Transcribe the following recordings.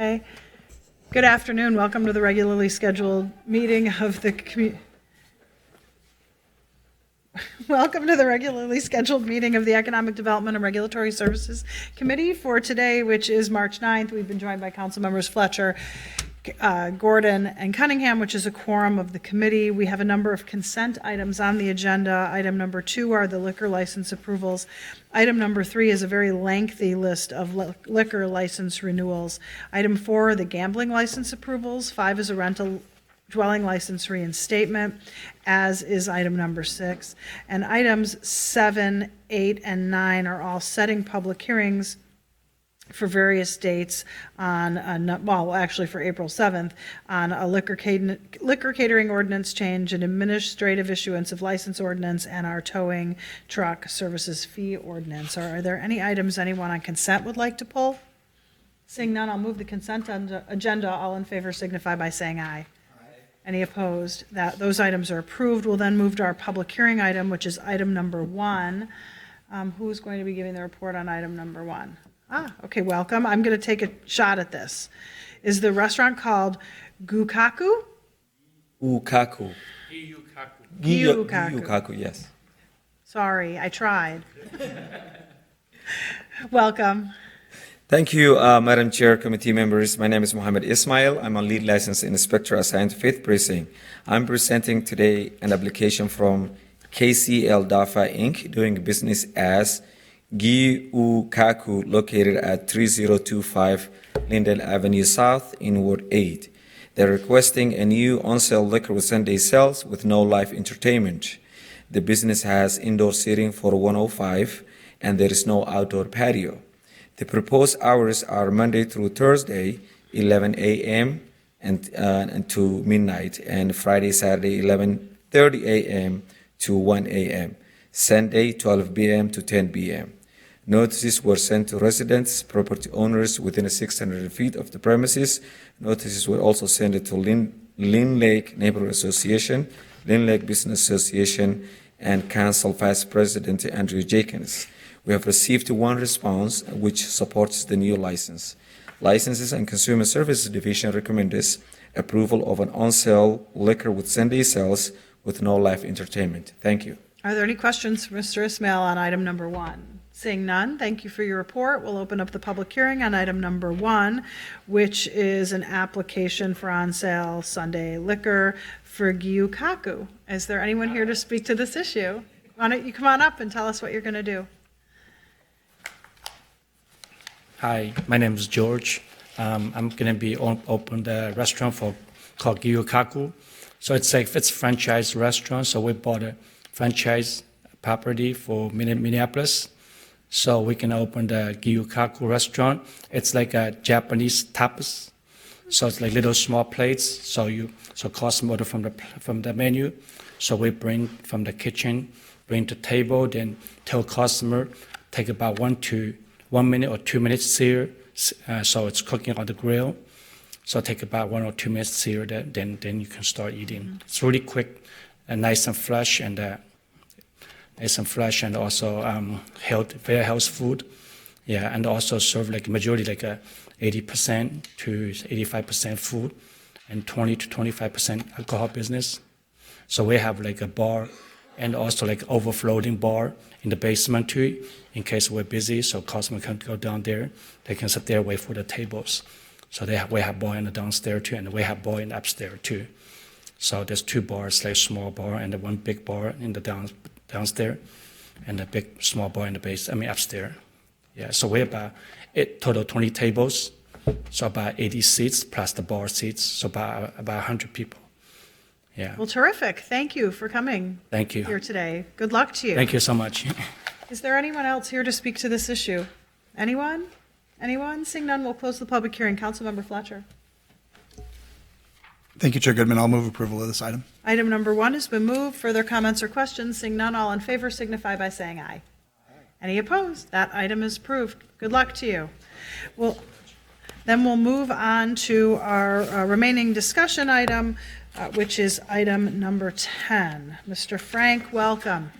Okay. Good afternoon. Welcome to the regularly scheduled meeting of the Welcome to the regularly scheduled meeting of the Economic Development and Regulatory Services Committee for today, which is March 9th. We've been joined by Council Members Fletcher, Gordon, and Cunningham, which is a quorum of the committee. We have a number of consent items on the agenda. Item number 2 are the liquor license approvals. Item number 3 is a very lengthy list of liquor license renewals. Item 4 are the gambling license approvals. 5 is a rental dwelling license reinstatement, as is item number 6. And items 7, 8, and 9 are all setting public hearings for various dates on, actually for April 7th, on a liquor catering ordinance change, an administrative issuance of license ordinance, and our towing truck services fee ordinance. Are there any items anyone on consent would like to pull? Seeing none, I'll move the consent agenda. All in favor signify by saying aye. Any opposed? Those items are approved. We'll then move to our public hearing item, which is item number 1. Who's going to be giving the report on item number 1? Okay, welcome. I'm going to take a shot at this. Is the restaurant called Gukaku? Ukaku. Gyukaku, yes. Sorry, I tried. Welcome. Thank you, Madam Chair, committee members. My name is Mohammed Ismail. I'm a lead licensed inspector assigned to Faith Precinct. I'm presenting today an application from KCL Dafa Inc., doing business as Gyukaku, located at 3025 Linden Avenue South in Ward 8. They're requesting a new on-sale liquor with Sunday sales with no live entertainment. The business has indoor seating for 105, and there is no outdoor patio. The proposed hours are Monday through Thursday, 11 a.m. and to midnight, and Friday, Saturday, 11:30 a.m. to 1 a.m., Sunday, 12 p.m. to 10 p.m. Notices were sent to residents, property owners within 600 feet of the premises. Notices were also sent to Lynn Lake Neighborhood Association, Lynn Lake Business Association, and Council Vice President Andrew Jenkins. We have received one response which supports the new license. Licenses and Consumer Services Division recommends approval of an on-sale liquor with Sunday sales with no live entertainment. Thank you. Are there any questions for Mr. Ismail on item number 1? Seeing none, thank you for your report. We'll open up the public hearing on item number 1, which is an application for on-sale Sunday liquor for Gyukaku. Is there anyone here to speak to this issue? Why don't you come on up and tell us what you're going to do? Hi, my name is George. I'm going to be open the restaurant called Gyukaku. So it's franchise restaurant. So we bought a franchise property for Minneapolis. So we can open the Gyukaku restaurant. It's like a Japanese tapas. So it's like little small plates. So customer order from the menu. So we bring from the kitchen, bring to table, then tell customer take about 1 minute or 2 minutes sear, so it's cooking on the grill. So take about 1 or 2 minutes sear, then you can start eating. Mm-hmm. It's really quick and nice and fresh, and also very healthy food. Yeah, and also serve like majority like 80% to 85% food, and 20 to 25% alcohol business. So we have like a bar, and also like overflowing bar in the basement too, in case we're busy, so customer can go down there. They can sit there, wait for the tables. So we have bar in the downstairs too, and we have bar in the upstairs too. So there's 2 bars, like small bar and the 1 big bar in the downstairs, and a small bar in the upstairs. Yeah, so we have total 20 tables, so about 80 seats plus the bar seats, so about 100 people. Yeah. Well, terrific. Thank you for coming. Thank you. Here today. Good luck to you. Thank you so much. Is there anyone else here to speak to this issue? Anyone? Anyone? Seeing none, we'll close the public hearing. Councilmember Fletcher. Thank you, Chair Goodman. I'll move approval of this item. Item number 1 has been moved. Further comments or questions? Seeing none, all in favor signify by saying aye. Any opposed? That item is approved. Good luck to you. Then we'll move on to our remaining discussion item, which is item number 10. Mr. Frank, welcome.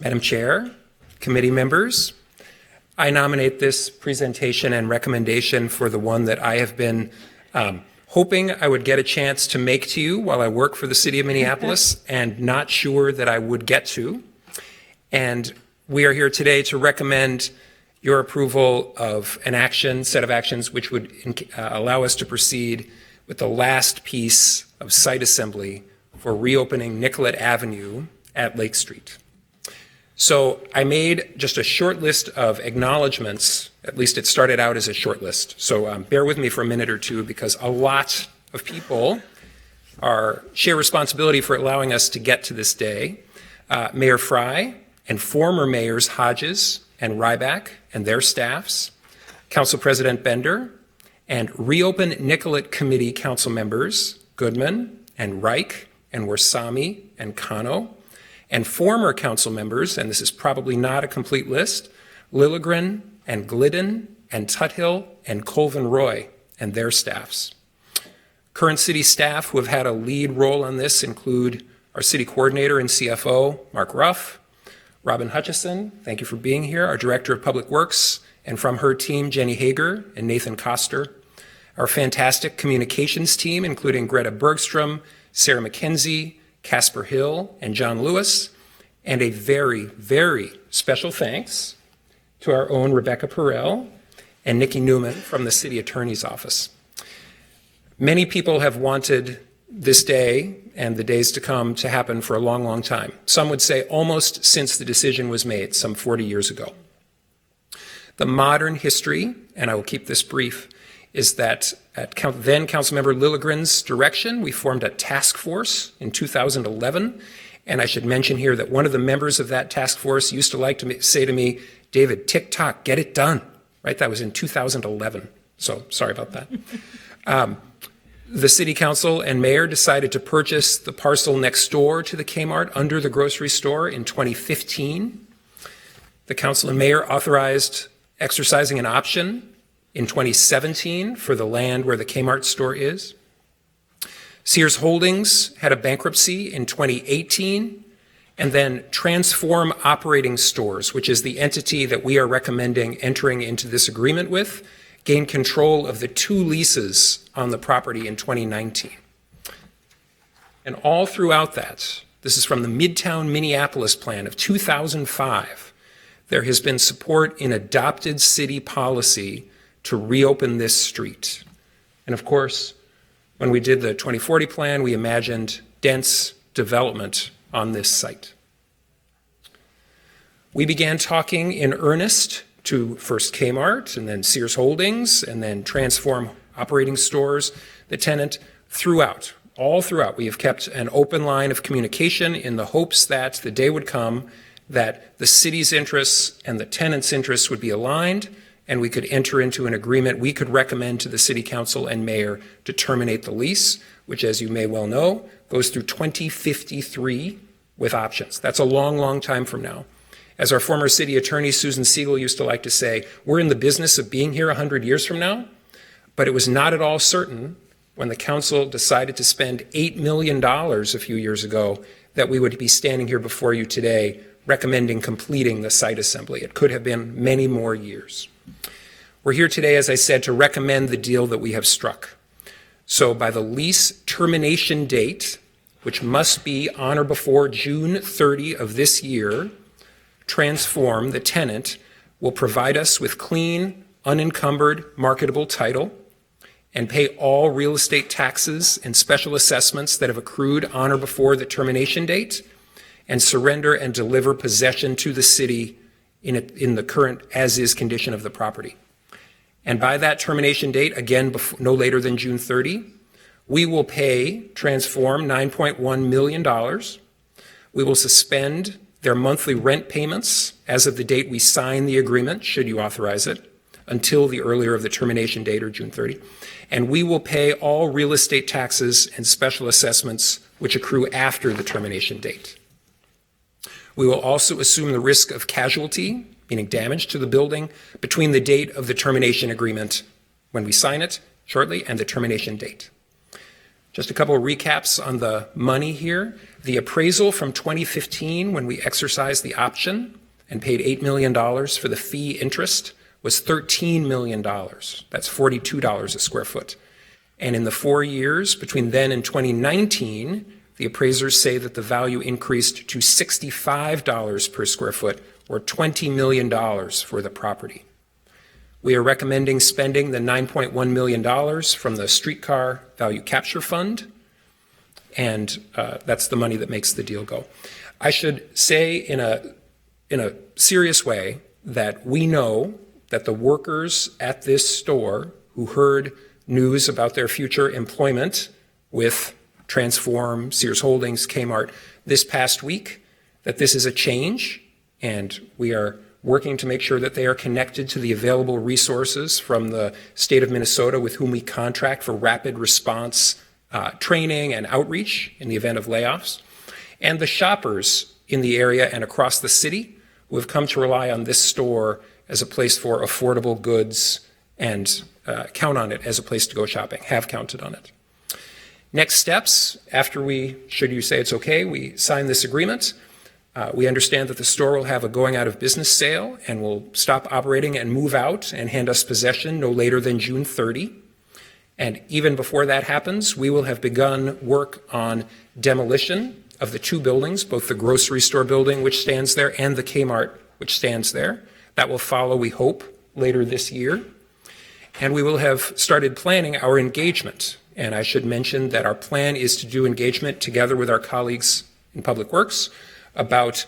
Madam Chair, committee members, I nominate this presentation and recommendation for the one that I have been hoping I would get a chance to make to you while I work for the city of Minneapolis and not sure that I would get to. And we are here today to recommend your approval of an set of actions which would allow us to proceed with the last piece of site assembly for reopening Nicollet Avenue at Lake Street. So I made just a short list of acknowledgements. At least it started out as a short list. So bear with me for a minute or two, because a lot of people share responsibility for allowing us to get to this day. Mayor Fry and former mayors Hodges and Ryback and their staffs, Council President Bender, and Reopen Nicollet Committee council members Goodman and Reich and Warsami and Kano, and former council members, and this is probably not a complete list, Lilligren and Glidden and Tuthill and Colvin Roy and their staffs. Current city staff who have had a lead role on this include our city coordinator and CFO, Mark Ruff, Robin Hutchison, thank you for being here, our director of public works, and from her team, Jenny Hager and Nathan Koster, our fantastic communications team, including Greta Bergstrom, Sarah McKenzie, Casper Hill, and John Lewis, and a very, very special thanks to our own Rebecca Perel and Nikki Newman from the city attorney's office. Many people have wanted this day and the days to come to happen for a long, long time. Some would say almost since the decision was made, some 40 years ago. The modern history, and I will keep this brief, is that at then Councilmember Lilligren's direction, we formed a task force in 2011. And I should mention here that one of the members of that task force used to like to say to me, David, tick-tock, get it done. Right? That was in 2011. So sorry about that. The city council and mayor decided to purchase the parcel next door to the Kmart under the grocery store in 2015. The council and mayor authorized exercising an option in 2017 for the land where the Kmart store is. Sears Holdings had a bankruptcy in 2018, and then Transform Operating Stores, which is the entity that we are recommending entering into this agreement with, gained control of the 2 leases on the property in 2019. And all throughout that, this is from the Midtown Minneapolis plan of 2005, there has been support in adopted city policy to reopen this street. And of course, when we did the 2040 plan, we imagined dense development on this site. We began talking in earnest to first Kmart and then Sears Holdings and then Transform Operating Stores, the tenant, all throughout. We have kept an open line of communication in the hopes that the day would come that the city's interests and the tenant's interests would be aligned, and we could enter into an agreement we could recommend to the city council and mayor to terminate the lease, which, as you may well know, goes through 2053 with options. That's a long, long time from now. As our former city attorney, Susan Siegel, used to like to say, we're in the business of being here 100 years from now, but it was not at all certain when the council decided to spend $8 million a few years ago that we would be standing here before you today recommending completing the site assembly. It could have been many more years. We're here today, as I said, to recommend the deal that we have struck. So by the lease termination date, which must be on or before June 30 of this year, Transform, the tenant, will provide us with clean, unencumbered, marketable title and pay all real estate taxes and special assessments that have accrued on or before the termination date, and surrender and deliver possession to the city in the current as-is condition of the property. And by that termination date, again, no later than June 30, we will pay Transform $9.1 million. We will suspend their monthly rent payments as of the date we sign the agreement, should you authorize it, until the earlier of the termination date or June 30. And we will pay all real estate taxes and special assessments which accrue after the termination date. We will also assume the risk of casualty, meaning damage to the building, between the date of the termination agreement, when we sign it shortly, and the termination date. Just a couple of recaps on the money here. The appraisal from 2015, when we exercised the option and paid $8 million for the fee interest, was $13 million. That's $42 a square foot. And in the 4 years between then and 2019, the appraisers say that the value increased to $65 per square foot, or $20 million for the property. We are recommending spending the $9.1 million from the Streetcar Value Capture Fund, and that's the money that makes the deal go. I should say in a serious way that we know that the workers at this store who heard news about their future employment with Transform, Sears Holdings, Kmart this past week, that this is a change, and we are working to make sure that they are connected to the available resources from the state of Minnesota with whom we contract for rapid response training and outreach in the event of layoffs, and the shoppers in the area and across the city who have come to rely on this store as a place for affordable goods and count on it as a place to go shopping, have counted on it. Next steps, after we, should you say it's okay, we sign this agreement, we understand that the store will have a going out of business sale and will stop operating and move out and hand us possession no later than June 30. And even before that happens, we will have begun work on demolition of the two buildings, both the grocery store building, which stands there, and the Kmart, which stands there. That will follow, we hope, later this year. And we will have started planning our engagement. And I should mention that our plan is to do engagement together with our colleagues in Public Works about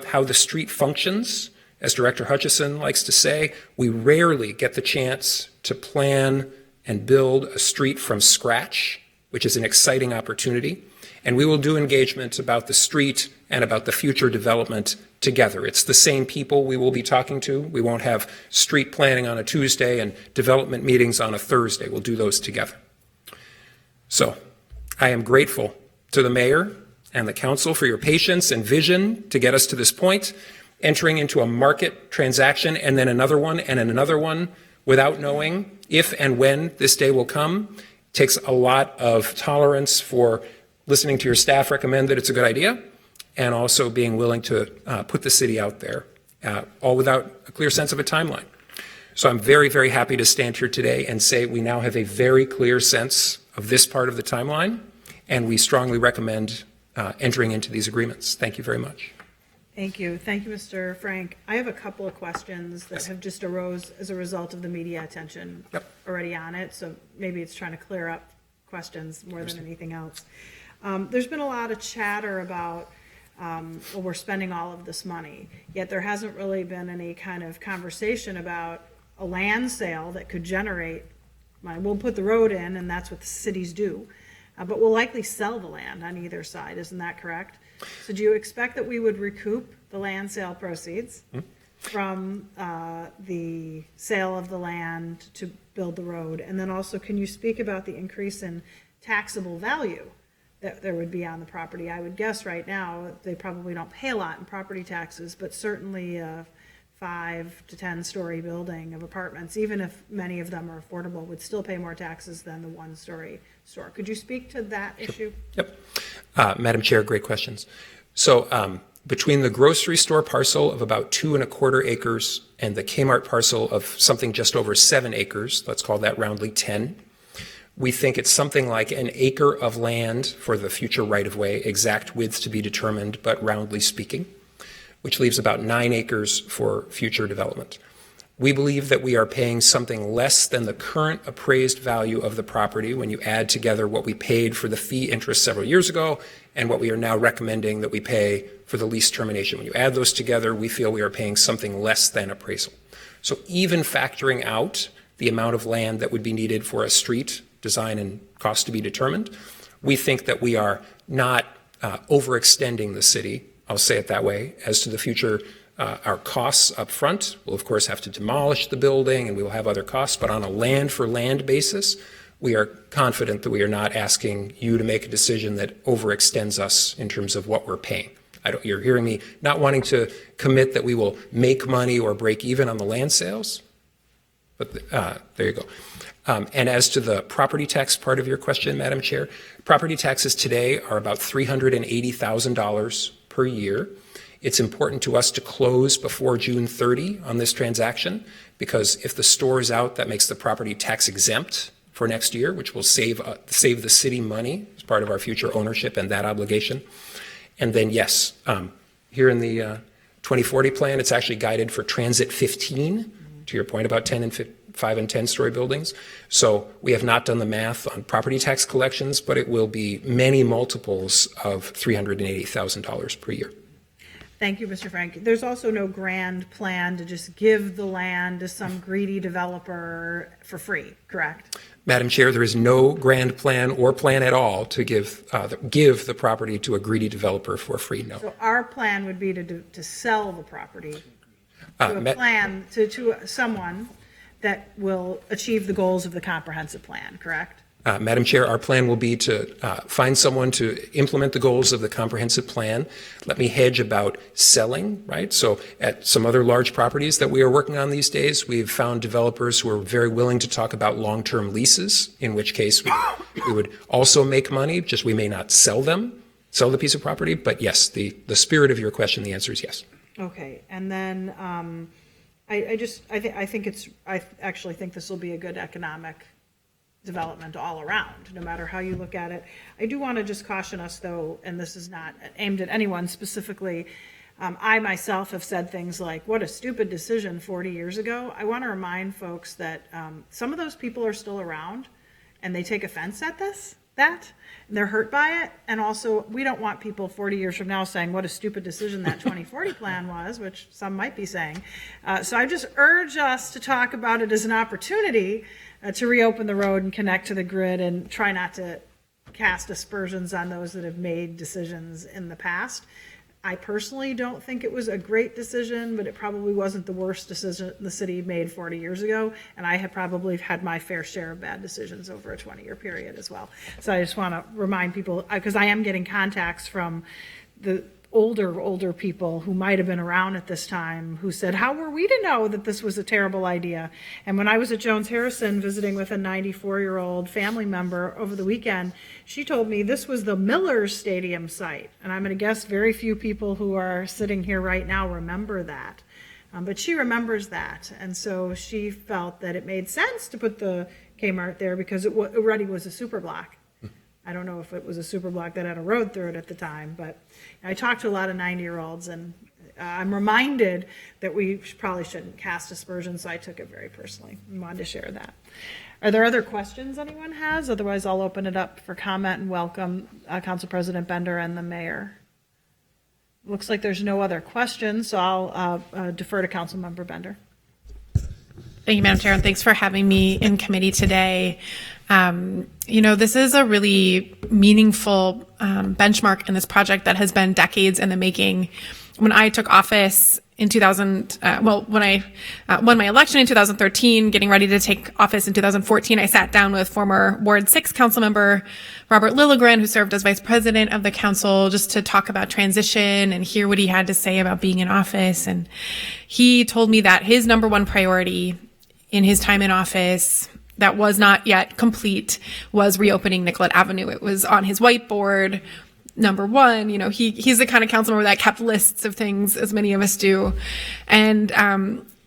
how the street functions. As Director Hutchison likes to say, we rarely get the chance to plan and build a street from scratch, which is an exciting opportunity. And we will do engagement about the street and about the future development together. It's the same people we will be talking to. We won't have street planning on a Tuesday and development meetings on a Thursday. We'll do those together. So I am grateful to the mayor and the council for your patience and vision to get us to this point, entering into a market transaction and then another one and another one without knowing if and when this day will come. It takes a lot of tolerance for listening to your staff recommend that it's a good idea, and also being willing to put the city out there, all without a clear sense of a timeline. So I'm very, very happy to stand here today and say we now have a very clear sense of this part of the timeline, and we strongly recommend entering into these agreements. Thank you very much. Thank you. Thank you, Mr. Frank. I have a couple of questions that have just arose as a result of the media attention already on it, so maybe it's trying to clear up questions more than anything else. There's been a lot of chatter about, well, we're spending all of this money, yet there hasn't really been any kind of conversation about a land sale that could generate money. We'll put the road in, and that's what the cities do, but we'll likely sell the land on either side. Isn't that correct? So do you expect that we would recoup the land sale proceeds from the sale of the land to build the road? And then also, can you speak about the increase in taxable value that there would be on the property? I would guess right now they probably don't pay a lot in property taxes, but certainly a 5 to 10 story building of apartments, even if many of them are affordable, would still pay more taxes than the 1 story store. Could you speak to that issue? Yep. Madam Chair, great questions. So between the grocery store parcel of about 2¼ acres and the Kmart parcel of something just over 7 acres, let's call that roundly 10, we think it's something like an acre of land for the future right-of-way, exact width to be determined, but roundly speaking, which leaves about 9 acres for future development. We believe that we are paying something less than the current appraised value of the property when you add together what we paid for the fee interest several years ago and what we are now recommending that we pay for the lease termination. When you add those together, we feel we are paying something less than appraisal. So even factoring out the amount of land that would be needed for a street design and cost to be determined, we think that we are not overextending the city, I'll say it that way, as to the future. Our costs up front, we'll of course have to demolish the building and we will have other costs, but on a land for land basis, we are confident that we are not asking you to make a decision that overextends us in terms of what we're paying. You're hearing me not wanting to commit that we will make money or break even on the land sales, but there you go. And as to the property tax part of your question, Madam Chair, property taxes today are about $380,000 per year. It's important to us to close before June 30 on this transaction, because if the store is out, that makes the property tax exempt for next year, which will save the city money as part of our future ownership and that obligation. And then, yes, here in the 2040 plan, it's actually guided for Transit 15, to your point about 5 and 10-story buildings. So we have not done the math on property tax collections, but it will be many multiples of $380,000 per year. Thank you, Mr. Frank. There's also no grand plan to just give the land to some greedy developer for free, correct? Madam Chair, there is no grand plan or plan at all to give the property to a greedy developer for free, no. So our plan would be to sell the property to a plan to someone that will achieve the goals of the comprehensive plan, correct? Madam Chair, our plan will be to find someone to implement the goals of the comprehensive plan. Let me hedge about selling, right? So at some other large properties that we are working on these days, we've found developers who are very willing to talk about long-term leases, in which case we would also make money, just we may not sell the piece of property. But yes, the spirit of your question, the answer is yes. Okay, and then I actually think this will be a good economic development all around, no matter how you look at it. I do want to just caution us, though, and this is not aimed at anyone specifically. I myself have said things like, what a stupid decision 40 years ago. I want to remind folks that some of those people are still around, and they take offense at that, and they're hurt by it. And also, we don't want people 40 years from now saying what a stupid decision that 2040 plan was, which some might be saying. So I just urge us to talk about it as an opportunity to reopen the road and connect to the grid, and try not to cast aspersions on those that have made decisions in the past. I personally don't think it was a great decision, but it probably wasn't the worst decision the city made 40 years ago, and I have probably had my fair share of bad decisions over a 20-year period as well. So I just want to remind people, because I am getting contacts from the older people who might have been around at this time who said, how were we to know that this was a terrible idea? And when I was at Jones Harrison visiting with a 94-year-old family member over the weekend, she told me this was the Millers Stadium site. And I'm going to guess very few people who are sitting here right now remember that. But she remembers that. And so she felt that it made sense to put the Kmart there because it already was a super block. I don't know if it was a super block that had a road through it at the time, but I talked to a lot of 90-year-olds, and I'm reminded that we probably shouldn't cast aspersions, so I took it very personally and wanted to share that. Are there other questions anyone has? Otherwise, I'll open it up for comment and welcome Council President Bender and the mayor. Looks like there's no other questions, so I'll defer to Council Member Bender. Thank you, Madam Chair, and thanks for having me in committee today. This is a really meaningful benchmark in this project that has been decades in the making. When I took office in when I won my election in 2013, getting ready to take office in 2014, I sat down with former Ward 6 council member Robert Lilligren, who served as vice president of the council, just to talk about transition and hear what he had to say about being in office. And he told me that his number one priority in his time in office that was not yet complete was reopening Nicollet Avenue. It was on his whiteboard. Number one, he's the kind of council member that kept lists of things, as many of us do. And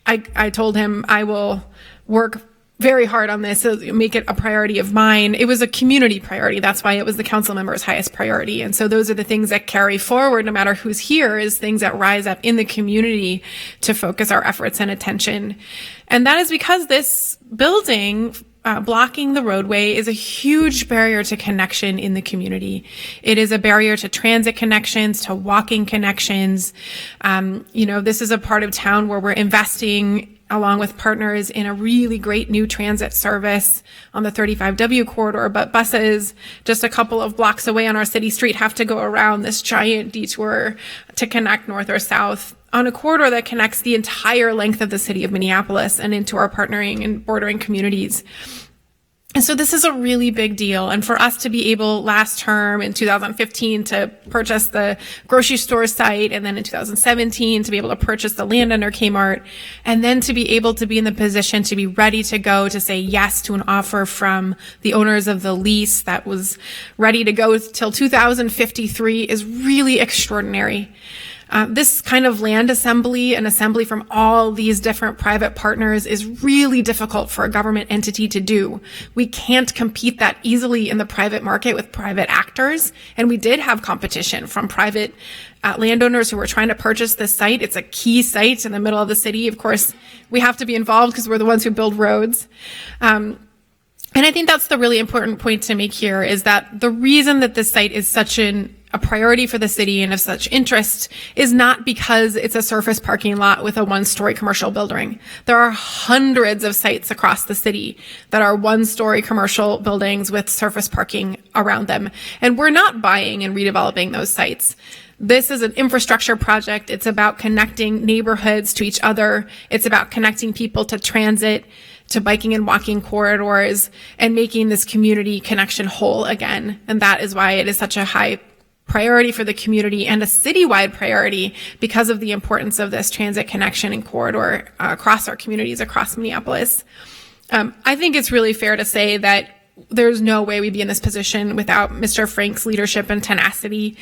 I told him I will work very hard on this, so make it a priority of mine. It was a community priority. That's why it was the council member's highest priority. And so those are the things that carry forward, no matter who's here, is things that rise up in the community to focus our efforts and attention. And that is because this building, blocking the roadway, is a huge barrier to connection in the community. It is a barrier to transit connections, to walking connections. This is a part of town where we're investing along with partners in a really great new transit service on the 35W corridor, but buses just a couple of blocks away on our city street have to go around this giant detour to connect north or south on a corridor that connects the entire length of the city of Minneapolis and into our partnering and bordering communities. And so this is a really big deal. And for us to be able last term in 2015 to purchase the grocery store site, and then in 2017 to be able to purchase the land under Kmart, and then to be able to be in the position to be ready to go to say yes to an offer from the owners of the lease that was ready to go till 2053 is really extraordinary. This kind of land assembly and assembly from all these different private partners is really difficult for a government entity to do. We can't compete that easily in the private market with private actors. And we did have competition from private landowners who were trying to purchase this site. It's a key site in the middle of the city. Of course, we have to be involved because we're the ones who build roads. And I think that's the really important point to make here, is that the reason that this site is such a priority for the city and of such interest is not because it's a surface parking lot with a one-story commercial building. There are hundreds of sites across the city that are one-story commercial buildings with surface parking around them. And we're not buying and redeveloping those sites. This is an infrastructure project. It's about connecting neighborhoods to each other. It's about connecting people to transit, to biking and walking corridors, and making this community connection whole again. And that is why it is such a high priority for the community and a citywide priority, because of the importance of this transit connection and corridor across our communities, across Minneapolis. I think it's really fair to say that there's no way we'd be in this position without Mr. Frank's leadership and tenacity.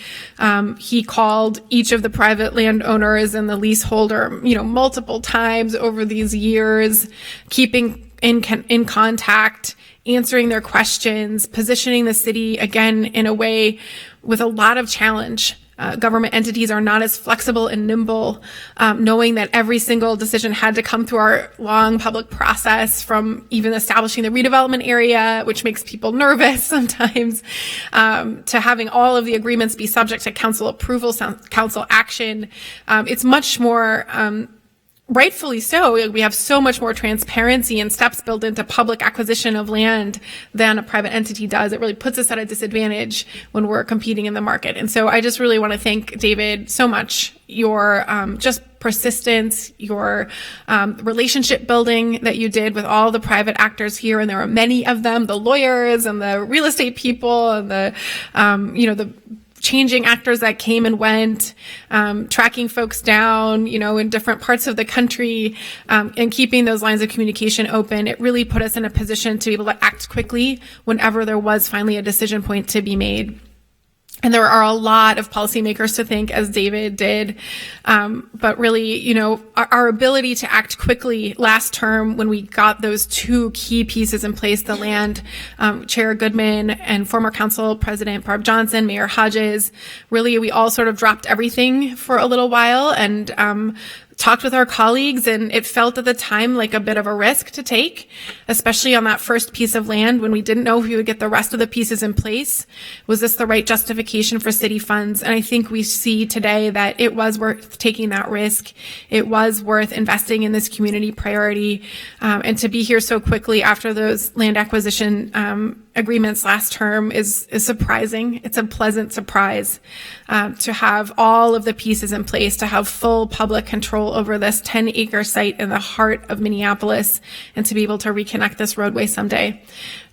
He called each of the private landowners and the leaseholder, multiple times over these years, keeping in contact, answering their questions, positioning the city again in a way with a lot of challenge. Government entities are not as flexible and nimble, knowing that every single decision had to come through our long public process, from even establishing the redevelopment area, which makes people nervous sometimes, to having all of the agreements be subject to council approval, council action. It's much more rightfully so. We have so much more transparency and steps built into public acquisition of land than a private entity does. It really puts us at a disadvantage when we're competing in the market. And so I just really want to thank David so much. Your just persistence, your relationship building that you did with all the private actors here, and there were many of them, the lawyers and the real estate people and the the changing actors that came and went, tracking folks down, in different parts of the country, and keeping those lines of communication open. It really put us in a position to be able to act quickly whenever there was finally a decision point to be made. And there are a lot of policymakers to thank, as David did. But really, our ability to act quickly last term when we got those two key pieces in place, the land, Chair Goodman and former Council President Barb Johnson, Mayor Hodges, really, we all sort of dropped everything for a little while and talked with our colleagues, and it felt at the time like a bit of a risk to take, especially on that first piece of land when we didn't know if we would get the rest of the pieces in place. Was this the right justification for city funds? And I think we see today that it was worth taking that risk. It was worth investing in this community priority. And to be here so quickly after those land acquisition agreements last term is surprising. It's a pleasant surprise to have all of the pieces in place, to have full public control over this 10-acre site in the heart of Minneapolis, and to be able to reconnect this roadway someday.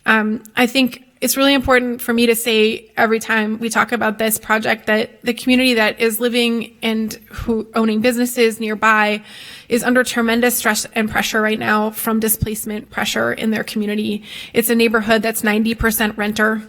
I think it's really important for me to say every time we talk about this project that the community that is living and owning businesses nearby is under tremendous stress and pressure right now from displacement pressure in their community. It's a neighborhood that's 90% renter.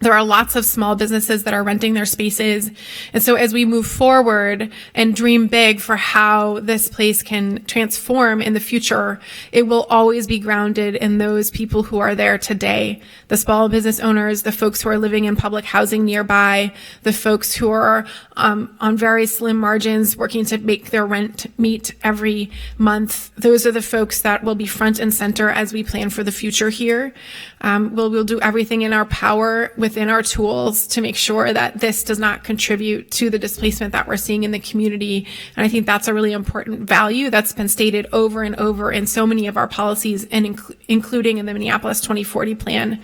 There are lots of small businesses that are renting their spaces. And so as we move forward and dream big for how this place can transform in the future, it will always be grounded in those people who are there today. The small business owners, the folks who are living in public housing nearby, the folks who are on very slim margins working to make their rent meet every month. Those are the folks that will be front and center as we plan for the future here. We'll do everything in our power within our tools to make sure that this does not contribute to the displacement that we're seeing in the community. And I think that's a really important value that's been stated over and over in so many of our policies, and including in the Minneapolis 2040 plan.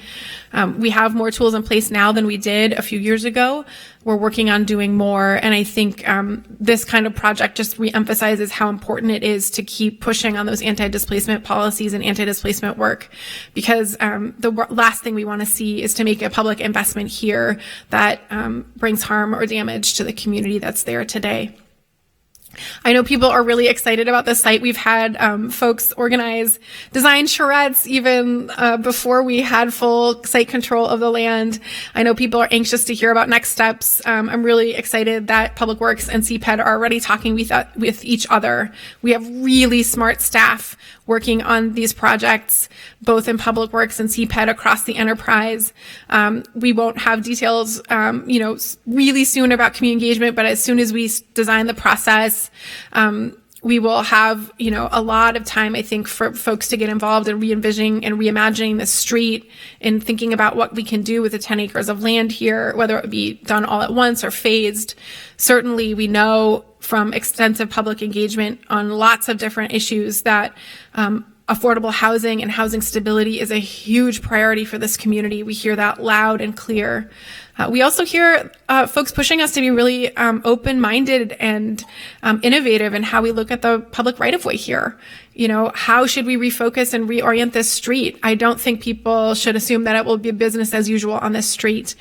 We have more tools in place now than we did a few years ago. We're working on doing more. And I think this kind of project just reemphasizes how important it is to keep pushing on those anti-displacement policies and anti-displacement work, because the last thing we want to see is to make a public investment here that brings harm or damage to the community that's there today. I know people are really excited about this site. We've had folks organize design charrettes even before we had full site control of the land. I know people are anxious to hear about next steps. I'm really excited that Public Works and CPED are already talking with each other. We have really smart staff working on these projects, both in Public Works and CPED across the enterprise. We won't have details, really soon about community engagement, but as soon as we design the process, we will have, a lot of time, I think, for folks to get involved in re-envisioning and reimagining the street and thinking about what we can do with the 10 acres of land here, whether it be done all at once or phased. Certainly, we know from extensive public engagement on lots of different issues that affordable housing and housing stability is a huge priority for this community. We hear that loud and clear. We also hear folks pushing us to be really open-minded and innovative in how we look at the public right-of-way here. How should we refocus and reorient this street? I don't think people should assume that it will be business as usual on this street.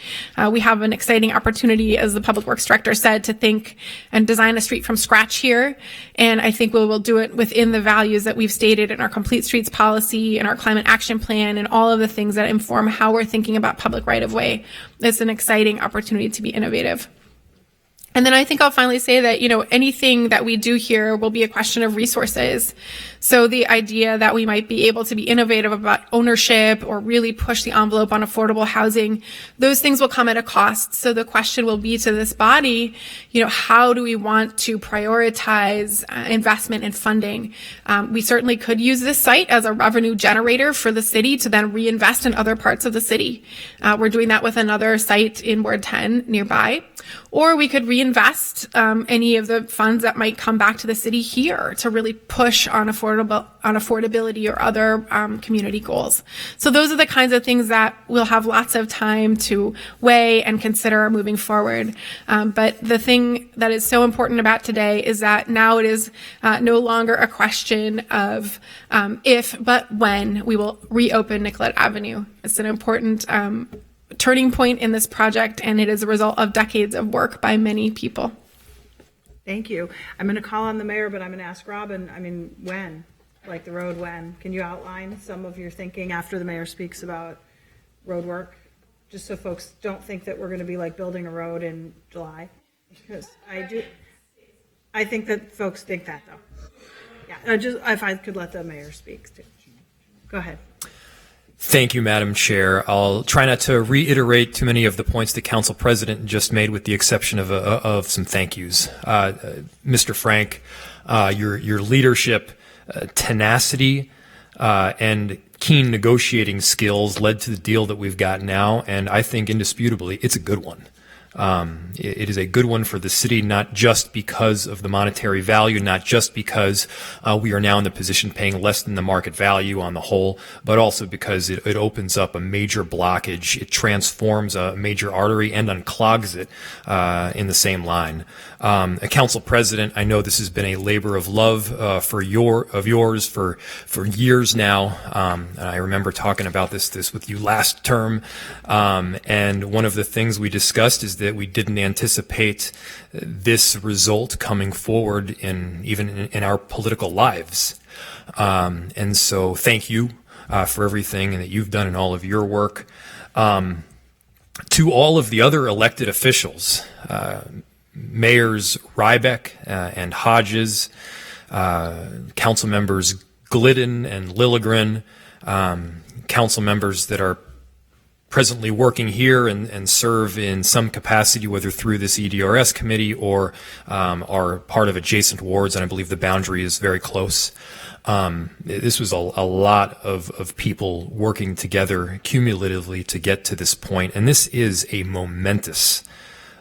We have an exciting opportunity, as the Public Works Director said, to think and design a street from scratch here. And I think we will do it within the values that we've stated in our Complete Streets policy and our Climate Action Plan and all of the things that inform how we're thinking about public right-of-way. It's an exciting opportunity to be innovative. And then I think I'll finally say that, anything that we do here will be a question of resources. So the idea that we might be able to be innovative about ownership or really push the envelope on affordable housing, those things will come at a cost. So the question will be to this body, how do we want to prioritize investment and funding? We certainly could use this site as a revenue generator for the city to then reinvest in other parts of the city. We're doing that with another site in Ward 10 nearby. Or we could reinvest any of the funds that might come back to the city here to really push on affordability or other community goals. So those are the kinds of things that we'll have lots of time to weigh and consider moving forward. But the thing that is so important about today is that now it is no longer a question of if, but when we will reopen Nicollet Avenue. It's an important turning point in this project, and it is a result of decades of work by many people. Thank you. I'm going to call on the mayor, but I'm going to ask Robin, when? Like the road when? Can you outline some of your thinking after the mayor speaks about road work? Just so folks don't think that we're going to be like building a road in July. Because I think that folks think that though. Yeah, if I could let the mayor speak too. Go ahead. Thank you, Madam Chair. I'll try not to reiterate too many of the points the Council President just made, with the exception of some thank yous. Mr. Frank, your leadership, tenacity, and keen negotiating skills led to the deal that we've got now, and I think indisputably it's a good one. It is a good one for the city, not just because of the monetary value, not just because we are now in the position paying less than the market value on the whole, but also because it opens up a major blockage. It transforms a major artery and unclogs it in the same line. A council president, I know this has been a labor of love for yours for years now. And I remember talking about this with you last term. And one of the things we discussed is that we didn't anticipate this result coming forward even in our political lives. And so thank you for everything that you've done in all of your work. To all of the other elected officials, Mayors Rybeck and Hodges, council members Glidden and Lilligren, council members that are presently working here and serve in some capacity, whether through this EDRS committee or are part of adjacent wards, and I believe the boundary is very close. This was a lot of people working together cumulatively to get to this point, and this is a momentous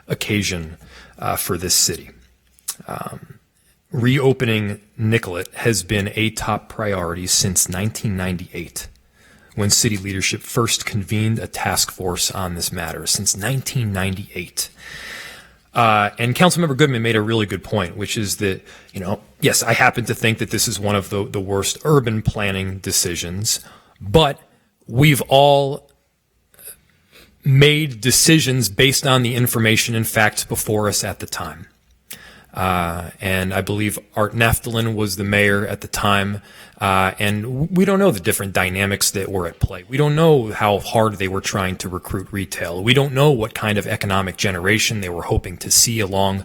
occasion for this city. Reopening Nicollet has been a top priority since 1998. When city leadership first convened a task force on this matter, since 1998. And Councilmember Goodman made a really good point, which is that, yes, I happen to think that this is one of the worst urban planning decisions, but we've all made decisions based on the information and facts before us at the time. And I believe Art Naftalin was the mayor at the time. And we don't know the different dynamics that were at play. We don't know how hard they were trying to recruit retail. We don't know what kind of economic generation they were hoping to see along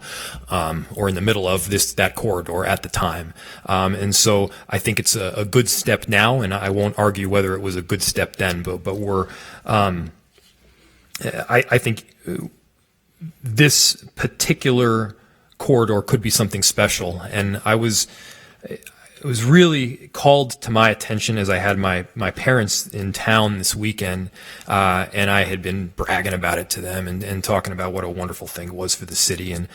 or in the middle of that corridor at the time. And so I think it's a good step now, and I won't argue whether it was a good step then, but we're I think this particular corridor could be something special. And it was really called to my attention as I had my parents in town this weekend, and I had been bragging about it to them and talking about what a wonderful thing it was for the city. And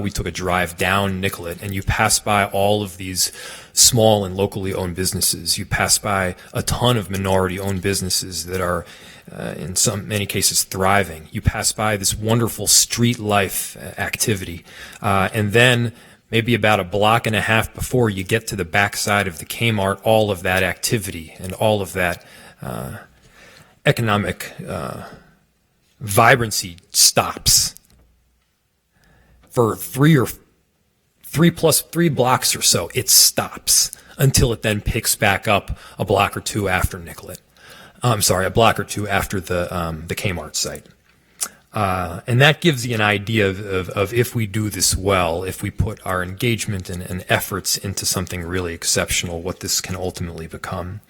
we took a drive down Nicollet, and you pass by all of these small and locally owned businesses. You pass by a ton of minority-owned businesses that are, in many cases, thriving. You pass by this wonderful street life activity, and then maybe about a block and a half before you get to the backside of the Kmart, all of that activity and all of that economic vibrancy stops for three blocks or so. It stops until it then picks back up a block or two after Nicollet. A block or two after the Kmart site. And that gives you an idea of if we do this well, if we put our engagement and efforts into something really exceptional, what this can ultimately become.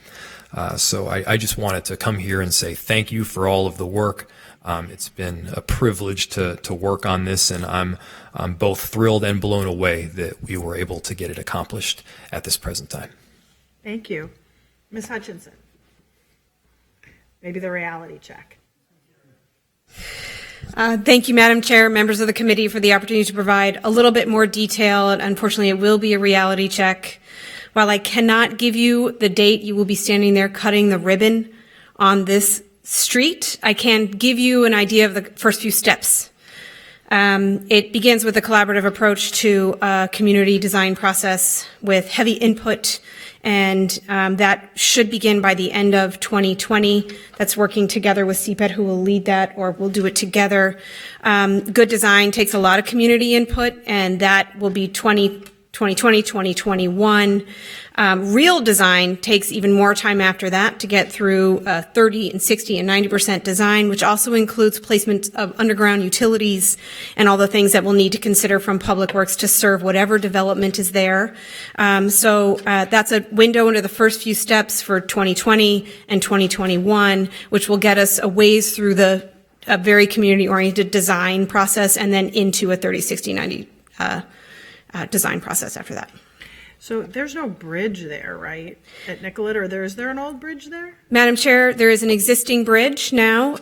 So I just wanted to come here and say thank you for all of the work. It's been a privilege to work on this, and I'm both thrilled and blown away that we were able to get it accomplished at this present time. Thank you. Ms. Hutchinson. Maybe the reality check. Thank you, Madam Chair, members of the committee, for the opportunity to provide a little bit more detail. Unfortunately, it will be a reality check. While I cannot give you the date you will be standing there cutting the ribbon on this street, I can give you an idea of the first few steps. It begins with a collaborative approach to a community design process with heavy input, and that should begin by the end of 2020. That's working together with CPED, who will lead that, or we'll do it together. Good design takes a lot of community input, and that will be 2020, 2021. Real design takes even more time after that to get through 30 and 60 and 90% design, which also includes placement of underground utilities and all the things that we'll need to consider from Public Works to serve whatever development is there. So that's a window into the first few steps for 2020 and 2021, which will get us a ways through the very community-oriented design process and then into a 30, 60, 90 design process after that. So there's no bridge there, right, at Nicollet, or is there an old bridge there? Madam Chair, there is an existing bridge now.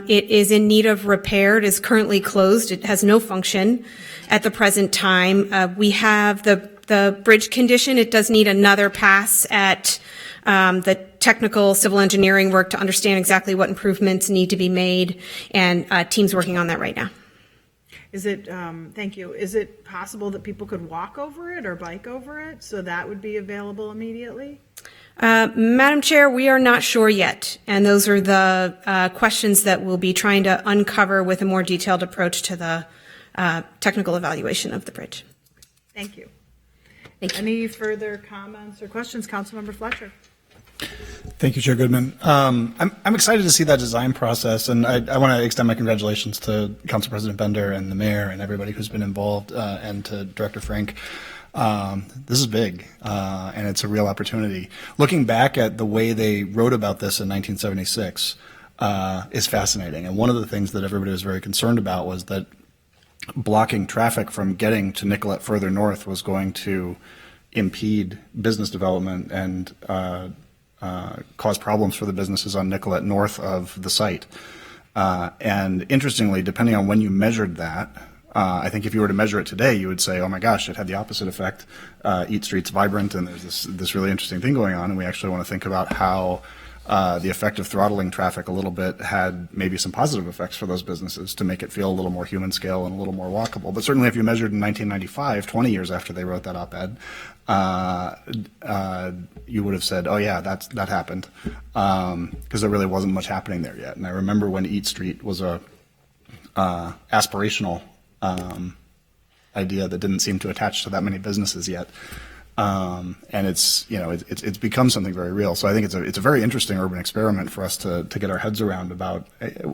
It is in need of repair. It is currently closed. It has no function at the present time. We have the bridge condition. It does need another pass at the technical civil engineering work to understand exactly what improvements need to be made, and teams working on that right now. Is it, thank you, is it possible that people could walk over it or bike over it, so that would be available immediately? Madam Chair, we are not sure yet, and those are the questions that we'll be trying to uncover with a more detailed approach to the technical evaluation of the bridge. Thank you. Thank you. Any further comments or questions? Councilmember Fletcher. Thank you, Chair Goodman. I'm excited to see that design process, and I want to extend my congratulations to Council President Bender and the mayor and everybody who's been involved, and to Director Frank. This is big, and it's a real opportunity. Looking back at the way they wrote about this in 1976 is fascinating, and one of the things that everybody was very concerned about was that blocking traffic from getting to Nicollet further north was going to impede business development and cause problems for the businesses on Nicollet north of the site. And interestingly, depending on when you measured that, I think if you were to measure it today, you would say, oh my gosh, it had the opposite effect. Eat Street's vibrant, and there's this really interesting thing going on, and we actually want to think about how the effect of throttling traffic a little bit had maybe some positive effects for those businesses to make it feel a little more human scale and a little more walkable. But certainly if you measured in 1995, 20 years after they wrote that op-ed, you would have said, oh yeah, that happened, because there really wasn't much happening there yet. And I remember when Eat Street was a aspirational idea that didn't seem to attach to that many businesses yet. And it's become something very real. So I think it's a very interesting urban experiment for us to get our heads around about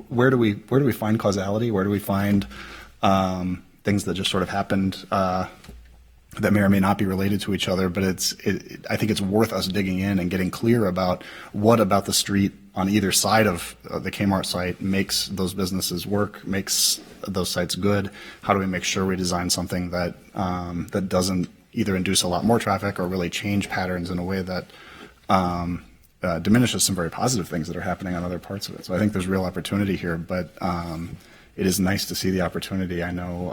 where do we find causality? Where do we find things that just sort of happened that may or may not be related to each other? But I think it's worth us digging in and getting clear about what about the street on either side of the Kmart site makes those businesses work, makes those sites good. How do we make sure we design something that that doesn't either induce a lot more traffic or really change patterns in a way that diminishes some very positive things that are happening on other parts of it. So I think there's real opportunity here, but it is nice to see the opportunity. I know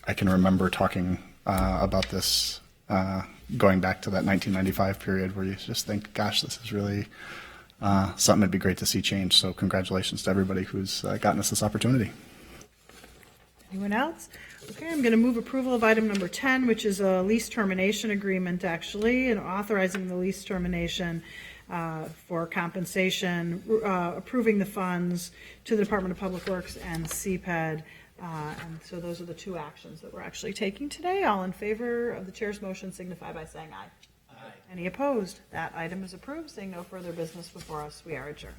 I can remember talking about this going back to that 1995 period where you just think, gosh, this is really something that'd be great to see change. So congratulations to everybody who's gotten us this opportunity. Anyone else? Okay, I'm going to move approval of item number 10, which is a lease termination agreement, actually, and authorizing the lease termination for compensation, approving the funds to the Department of Public Works and CPED. And so those are the two actions that we're actually taking today. All in favor of the chair's motion signify by saying aye. Aye. Any opposed? That item is approved. Seeing no further business before us, we are adjourned.